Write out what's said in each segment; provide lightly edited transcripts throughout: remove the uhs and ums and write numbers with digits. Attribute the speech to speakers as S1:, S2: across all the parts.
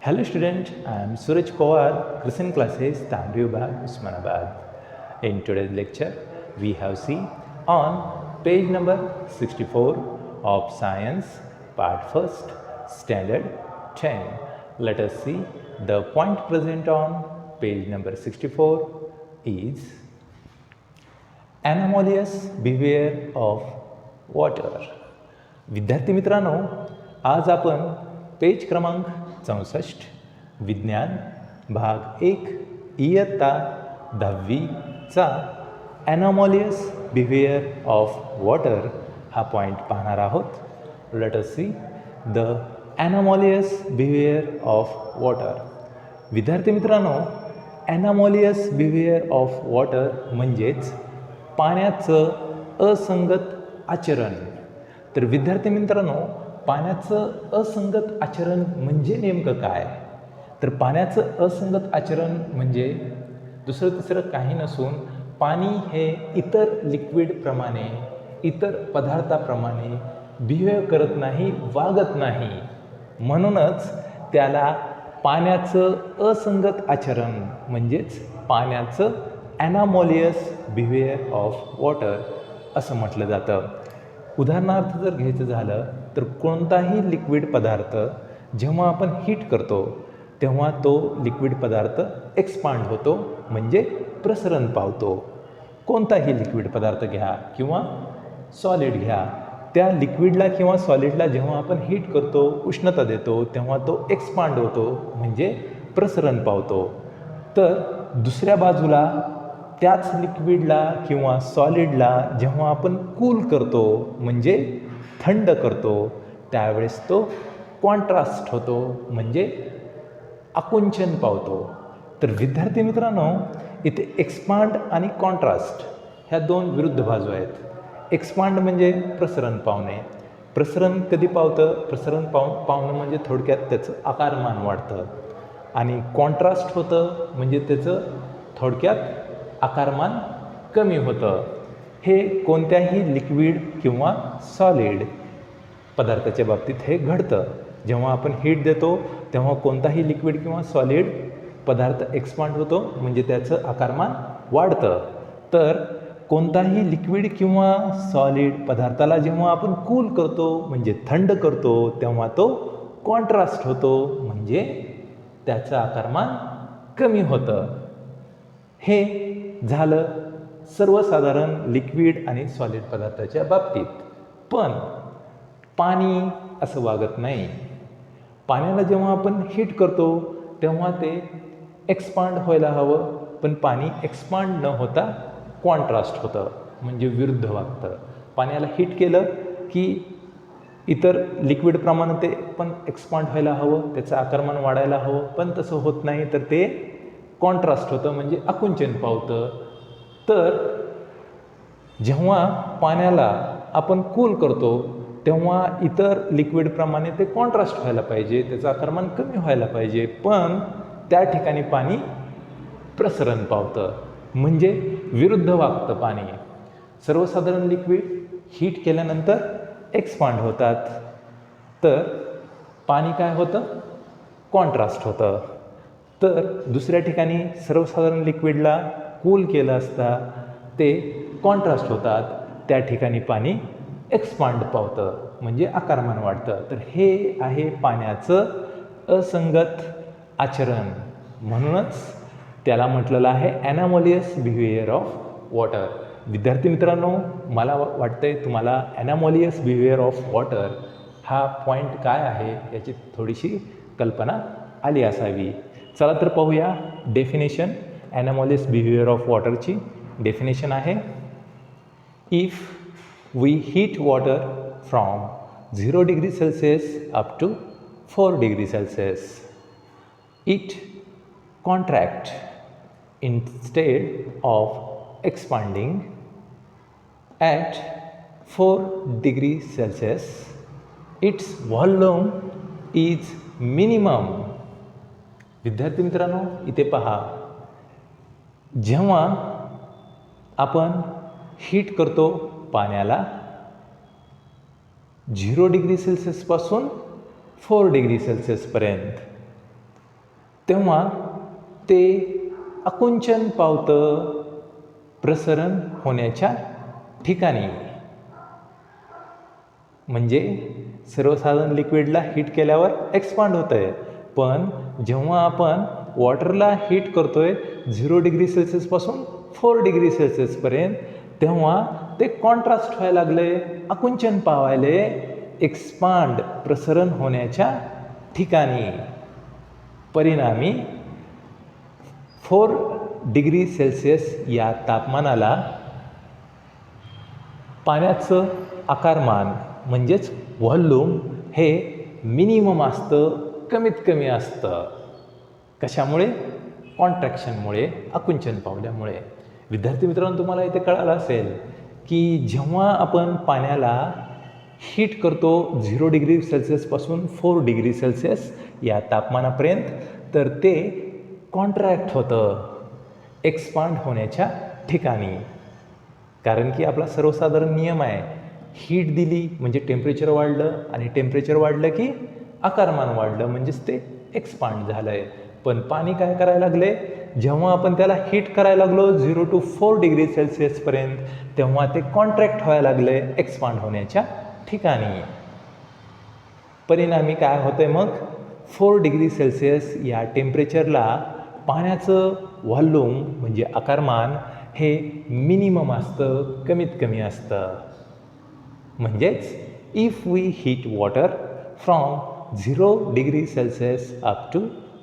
S1: Hello student, I am Suraj Pawar, Crescent Classes, Tamri Bag, Usmanabad. In today's lecture, we have seen on page number 64 of Science, Part 1st, Standard 10. Let us see the point present on page number 64 is anomalous behavior of water. विद्यार्थी मित्रांनो, आज आपण page क्रमांक 64 विज्ञान भाग 1 इयत्ता 10वीचा anomalous behaviour of water हा पॉईंट पाहणार आहोत. Let us see the anomalous behaviour of water. विद्यार्थी मित्रांनो, ॲनॉमलियस बिहेवियर ऑफ वॉटर म्हणजेच पाण्याचं असंगत आचरण. तर विद्यार्थी मित्रांनो, पाण्याचं असंगत आचरण म्हणजे नेमकं काय? तर पाण्याचं असंगत आचरण म्हणजे दुसरं तिसरं काही नसून पाणी हे इतर लिक्विडप्रमाणे, इतर पदार्थाप्रमाणे बिहेव करत नाही, वागत नाही. म्हणूनच त्याला पाण्याचं असंगत आचरण म्हणजेच पाण्याचं ॲनॉमलियस बिहेवियर ऑफ वॉटर असं म्हटलं जातं. उदाहरणार्थ जर घ्यायचं झालं तर कोणताही लिक्विड पदार्थ जेव्हा आपण हीट करतो तेव्हा तो लिक्विड पदार्थ एक्सपांड होतो म्हणजे प्रसरण पावतो. कोणताही लिक्विड पदार्थ घ्या किंवा सॉलिड घ्या, त्या लिक्विडला किंवा सॉलिडला जेव्हा आपण हीट करतो, उष्णता देतो, तेव्हा तो एक्सपांड होतो म्हणजे प्रसरण पावतो. तर दुसऱ्या बाजूला त्याच लिक्विडला किंवा सॉलिडला जेव्हा आपण कूल करतो म्हणजे थंड करतो, त्यावेळेस तो कॉन्ट्रास्ट होतो म्हणजे आकुंचन पावतो. तर विद्यार्थी मित्रांनो, इथे एक्सपांड आणि कॉन्ट्रास्ट ह्या दोन विरुद्ध बाजू आहेत. एक्सपांड म्हणजे प्रसरण पावणे. प्रसरण कधी पावतं? प्रसरण पावणं म्हणजे थोडक्यात त्याचं आकारमान वाढतं. आणि कॉन्ट्रास्ट होतं म्हणजे त्याचं थोडक्यात आकारमान कमी होतं. हे कोणत्याही लिक्विड किंवा सॉलिड पदार्थाच्या बाबतीत हे घडतं. जेव्हा आपण हीट देतो तेव्हा कोणताही लिक्विड किंवा सॉलिड पदार्थ एक्सपांड होतो म्हणजे त्याचं आकारमान वाढतं. तर कोणताही लिक्विड किंवा सॉलिड पदार्थाला जेव्हा आपण कूल करतो म्हणजे थंड करतो तेव्हा तो कॉन्ट्रास्ट होतो म्हणजे त्याचं आकारमान कमी होतं. हे झालं सर्वसाधारण लिक्विड आणि सॉलिड पदार्थाच्या बाबतीत. पण पाणी असं वागत नाही. पाण्याला जेव्हा आपण हीट करतो तेव्हा ते एक्सपांड व्हायला हवं, पण पाणी एक्सपांड न होता कॉन्ट्रास्ट होतं म्हणजे विरुद्ध वागतं. पाण्याला हीट केलं की इतर लिक्विडप्रमाणे ते पण एक्सपांड व्हायला हवं, त्याचं आकारमान वाढायला हवं, पण तसं होत नाही, तर ते कॉन्ट्रास्ट होतं म्हणजे आकुंचन पावतं. तर जेव्हा पाण्याला आपण कूल करतो तेव्हा इतर लिक्विडप्रमाणे ते कॉन्ट्रास्ट व्हायला पाहिजे, त्याचं आकारमान कमी व्हायला पाहिजे, पण त्या ठिकाणी पाणी प्रसरण पावतं म्हणजे विरुद्ध वागतं पाणी. सर्वसाधारण लिक्विड हीट केल्यानंतर एक्सपांड होतात, तर पाणी काय होतं? कॉन्ट्रास्ट होतं. तर दुसऱ्या ठिकाणी सर्वसाधारण लिक्विडला कूल केलं असता ते कॉन्ट्रास्ट होतात, त्या ठिकाणी पाणी एक्सपांड पावतं म्हणजे आकारमान वाढतं. तर हे आहे पाण्याचं असंगत आचरण. म्हणूनच त्याला म्हटलेलं आहे ॲनॉमलियस बिहेवियर ऑफ वॉटर. विद्यार्थी मित्रांनो, मला वाटतंय तुम्हाला ॲनॉमलियस बिहेवियर ऑफ वॉटर हा पॉईंट काय आहे याची थोडीशी कल्पना आली असावी. चला तर पाहूया डेफिनेशन. ॲनॉमलियस बिहेवियर ऑफ वॉटरची डेफिनेशन आहे, if we heat water from 0 degree Celsius up to 4 degree Celsius, it contract instead of expanding at 4 degrees Celsius, its volume is minimum. विद्यार्थी मित्रांनो, इथे पहा, जेव्हा आपण हीट करतो पाण्याला 0 डिग्री सेल्सियसपासून 4 डिग्री सेल्सियसपर्यंत, तेव्हा ते आकुंचन पावतं प्रसरण होण्याच्या ठिकाणी. म्हणजे सर्वसाधारण लिक्विडला हीट केल्यावर एक्सपांड होतं आहे, पण जेव्हा आपण वॉटरला हीट करतो आहे 0 डिग्री सेल्सिअसपासून 4 डिग्री सेल्सिअसपर्यंत, तेव्हा ते कॉन्ट्रास्ट व्हायला लागले, आकुंचन पावायले एक्सपांड प्रसरण होण्याच्या ठिकाणी. परिणामी 4 डिग्री सेल्सिअस या तापमानाला पाण्याचं आकारमान म्हणजेच व्हॉल्यूम हे मिनिमम असतं, कमीत कमी असतं. कशामुळे? कॉन्ट्रॅक्शनमुळे, आकुंचन पावल्यामुळे. विद्यार्थी मित्रांनो, तुम्हाला इथे कळालं असेल की जेव्हा आपण पाण्याला हीट करतो 0 डिग्री सेल्सिअसपासून 4 डिग्री सेल्सिअस या तापमानापर्यंत, तर ते कॉन्ट्रॅक्ट होतं एक्सपांड होण्याच्या ठिकाणी. कारण की आपला सर्वसाधारण नियम आहे, हीट दिली म्हणजे टेम्परेचर वाढलं, आणि टेम्परेचर वाढलं की आकारमान वाढलं, म्हणजेच ते एक्सपांड झालं आहे. पण पाणी काय करायला लागले, जेव्हा आपण त्याला हीट करायला लागलो 0 to 4 डिग्री सेल्सिअसपर्यंत, तेव्हा ते कॉन्ट्रॅक्ट व्हायला लागले एक्सपांड होण्याच्या ठिकाणी. परिणामी काय होतं आहे मग, 4 डिग्री सेल्सिअस या टेम्परेचरला पाण्याचं व्हॉल्यूम म्हणजे आकारमान हे मिनिमम असतं, कमीत कमी असतं. म्हणजेच if we heat water from 0 degree Celsius up to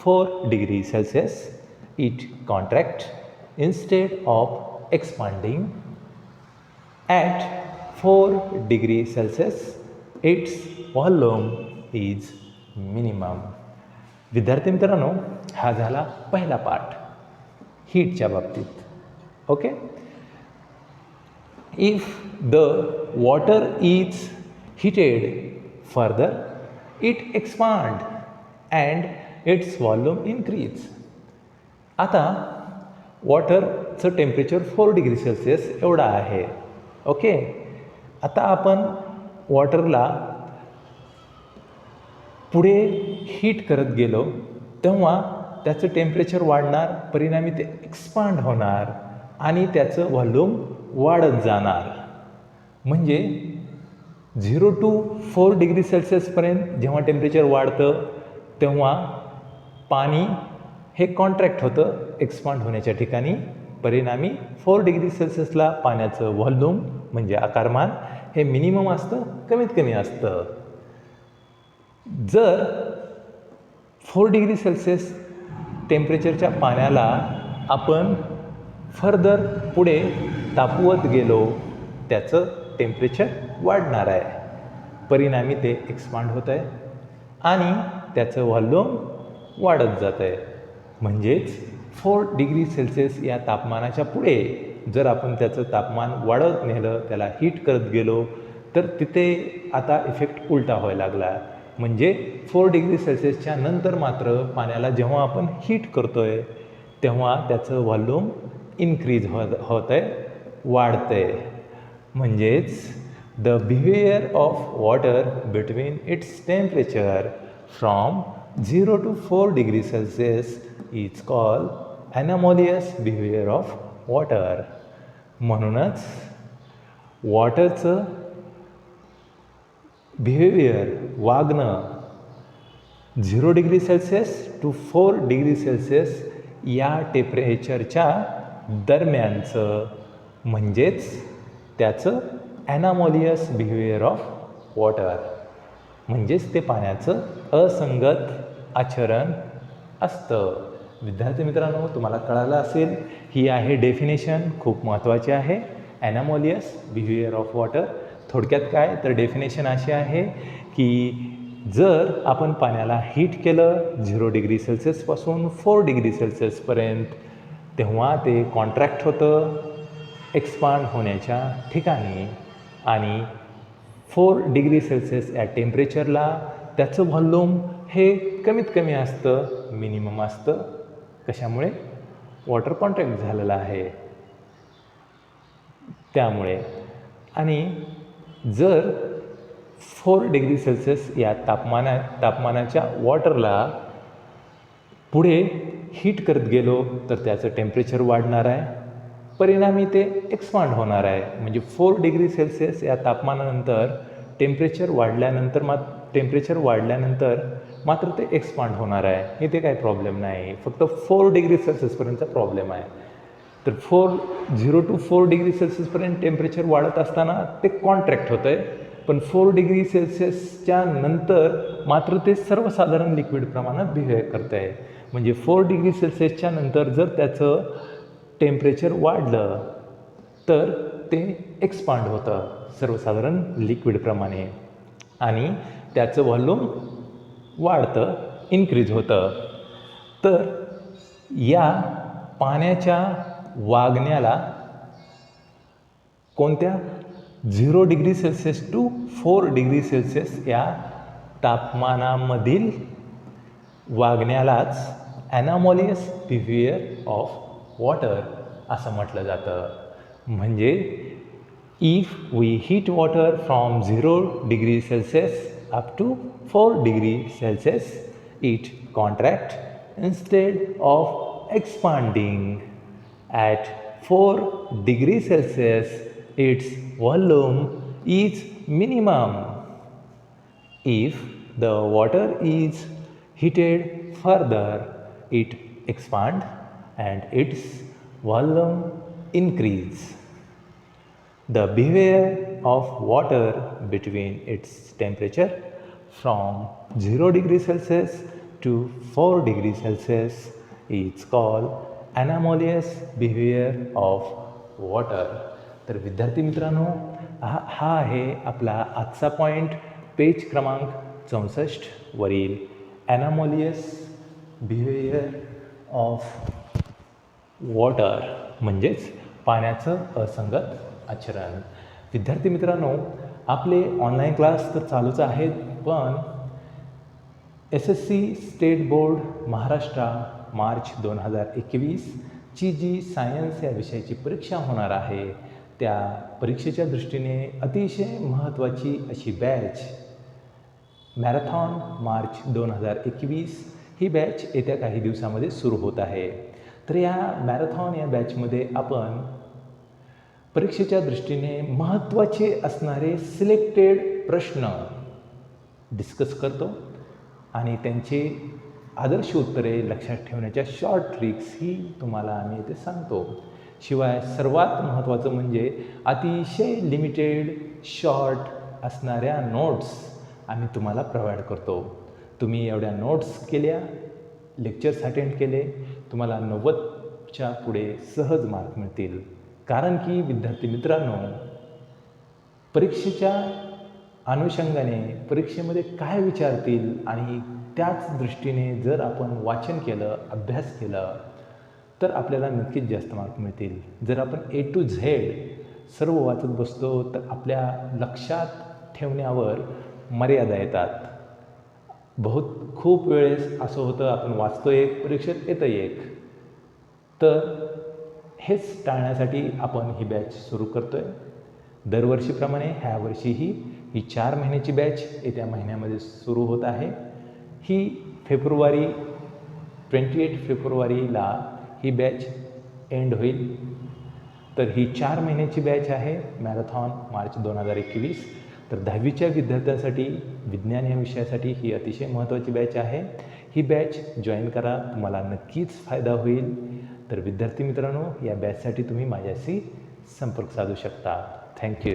S1: 4 degree Celsius, it contract instead of expanding. At 4 degree Celsius, its volume is minimum. विद्यार्थी मित्रांनो, हा झाला पहिला पार्ट हीटच्या बाबतीत. Okay. If the water is heated further, it expand and its volume increase. आता वॉटरचं temperature 4 degree Celsius एवढा आहे. Okay. आता आपण वॉटरला पुढे हीट करत गेलो तेव्हा त्याचं टेम्परेचर वाढणार, परिणामी ते एक्सपांड होणार आणि त्याचं व्हॉल्यूम वाढत जाणार. म्हणजे 0 to 4 डिग्री सेल्सिअसपर्यंत जेव्हा टेम्परेचर वाढतं तेव्हा पाणी हे कॉन्ट्रॅक्ट होतं एक्सपांड होण्याच्या ठिकाणी. परिणामी 4 डिग्री सेल्सिअसला पाण्याचं व्हॉल्यूम म्हणजे आकारमान हे मिनिमम असतं, कमीत कमी असतं. जर 4 डिग्री सेल्सिअस टेम्परेचरच्या पाण्याला आपण फर्दर पुढे तापवत गेलो, त्याचं टेम्परेचर वाढणार आहे. परिणामी ते एक्सपांड होत आहे आणि त्याचं व्हॉल्यूम वाढत जात आहे. म्हणजेच 4 डिग्री सेल्सिअस या तापमानाच्या पुढे जर आपण त्याचं तापमान वाढत नेलं, त्याला हीट करत गेलो, तर तिथे आता इफेक्ट उलटा व्हायला लागला. म्हणजे 4 डिग्री सेल्सिअसच्या नंतर मात्र पाण्याला जेव्हा आपण हीट करतो आहे तेव्हा त्याचं व्हॉल्यूम इन्क्रीज होत आहे, वाढतं आहे. म्हणजेच the behaviour of water between its temperature from 0 to 4 degree Celsius is called anomalous behaviour of water. म्हणूनच वॉटरचं बिहेवियर, वागणं 0 degree Celsius to 4 degree Celsius या टेम्परेचरच्या दरम्यानचं, म्हणजेच त्याचं ॲनॉमलियस बिहेवियर ऑफ वॉटर, म्हणजेच ते पाण्याचं असंगत आचरण असतं. विद्यार्थी मित्रांनो, तुम्हाला कळालं असेल, ही आहे डेफिनेशन, खूप महत्त्वाची आहे. ॲनॉमलियस बिहेवियर ऑफ वॉटर थोडक्यात काय तर डेफिनेशन अशी आहे की जर आपण पाण्याला हीट केलं 0 डिग्री सेल्सिअसपासून 4 डिग्री सेल्सिअसपर्यंत, तेव्हा ते कॉन्ट्रॅक्ट होतं एक्सपांड होण्याच्या ठिकाणी, आणि 4 डिग्री सेल्सिअस या टेम्परेचरला त्याचं व्हॉल्यूम हे कमीत कमी असतं, मिनिमम असतं. कशामुळे? वॉटर कॉन्ट्रॅक्ट झालेलं आहे त्यामुळे. आणि जर 4 डिग्री सेल्सिअस या तापमानाच्या वॉटरला पुढे हीट करत गेलो तर त्याचं टेम्परेचर वाढणार आहे, परिणामी ते एक्सपांड होणार आहे. म्हणजे 4 डिग्री सेल्सिअस या तापमानानंतर टेम्परेचर वाढल्यानंतर मात्र ते एक्सपांड होणार आहे. इथे काही प्रॉब्लेम नाही, फक्त 4 डिग्री सेल्सिअसपर्यंतचा प्रॉब्लेम आहे. तर 0 to 4 डिग्री सेल्सिअसपर्यंत टेम्परेचर वाढत असताना ते कॉन्ट्रॅक्ट होतं आहे, पण 4 डिग्री सेल्सिअसच्या नंतर मात्र ते सर्वसाधारण लिक्विड प्रमाणात बिहेव करतं आहे. म्हणजे 4 डिग्री सेल्सिअसच्या नंतर जर त्याचं टेम्परेचर वाढलं तर ते एक्सपांड होतं सर्वसाधारण लिक्विडप्रमाणे आणि त्याचं व्हॉल्यूम वाढतं, इन्क्रीज होतं. तर या पाण्याच्या वागण्याला कोणत्या 0 degree Celsius to 4 degree Celsius या तापमानामधील वागण्यालाच ॲनॉमलियस बिहेवियर ऑफ वॉटर असं म्हटलं जातं. म्हणजे if we heat water from 0 degree Celsius up to 4 degree Celsius it contract instead of expanding. At 4 degree Celsius, its volume is minimum. If the water is heated further, it expands and its volume increase. The behavior of water between its temperature from 0 degree Celsius to 4 degree Celsius is called anomalous behaviour of water. तर विद्यार्थी मित्रांनो, हा आहे आपला आजचा point page क्रमांक 64 वरील ॲनॉमलियस behaviour of water म्हणजेच पाण्याचं असंगत आचरण. विद्यार्थी मित्रांनो, आपले ऑनलाईन क्लास तर चालूच आहेत, पण SSC state board Maharashtra March 2021ची जी सायन्स या विषयाची परीक्षा होणार आहे, त्या परीक्षेच्या दृष्टीने अतिशय महत्त्वाची अशी बॅच मॅरेथॉन मार्च 2021 ही बॅच येत्या काही दिवसामध्ये सुरू होत आहे. तर या मॅरेथॉन या बॅचमध्ये आपण परीक्षेच्या दृष्टीने महत्त्वाचे असणारे सिलेक्टेड प्रश्न डिस्कस करतो आणि त्यांचे आदर्श उत्तरे लक्षात ठेवण्याच्या शॉर्ट ट्रिक्सही तुम्हाला आम्ही इथे सांगतो. शिवाय सर्वात महत्त्वाचं म्हणजे अतिशय लिमिटेड शॉर्ट असणाऱ्या नोट्स आम्ही तुम्हाला प्रोव्हाइड करतो. तुम्ही एवढ्या नोट्स केल्या, लेक्चर्स अटेंड केले, तुम्हाला 90च्या पुढे सहज मार्क मिळतील. कारण की विद्यार्थी मित्रांनो, परीक्षेच्या अनुषंगाने परीक्षेमध्ये काय विचारतील आणि त्याच दृष्टीने जर आपण वाचन केलं, अभ्यास केला तर आपल्याला नक्कीच जास्त मार्क मिळतील. जर आपण A to Z सर्व वाचत बसतो तर आपल्या लक्षात ठेवण्यावर मर्यादा येतात. खूप वेळेस असं होतं, आपण वाचतो एक, परीक्षेत येतं एक. तर हेच टाळण्यासाठी आपण ही बॅच सुरू करतो आहे. दरवर्षीप्रमाणे ह्या वर्षीही ही 4 महिन्याची बॅच येत्या महिन्यामध्ये सुरू होत आहे. ही 28 फेब्रुवारीला ही बॅच एंड होईल. तर ही 4 महिन्याची बॅच आहे मॅरेथॉन मार्च 2021. तर 10वीच्या विद्यार्थ्यांसाठी विज्ञान या विषयासाठी ही अतिशय महत्त्वाची बॅच आहे. ही बॅच जॉईन करा, तुम्हाला नक्कीच फायदा होईल. तर विद्यार्थी मित्रांनो, या बॅचसाठी तुम्ही माझ्याशी संपर्क साधू शकता. थँक्यू.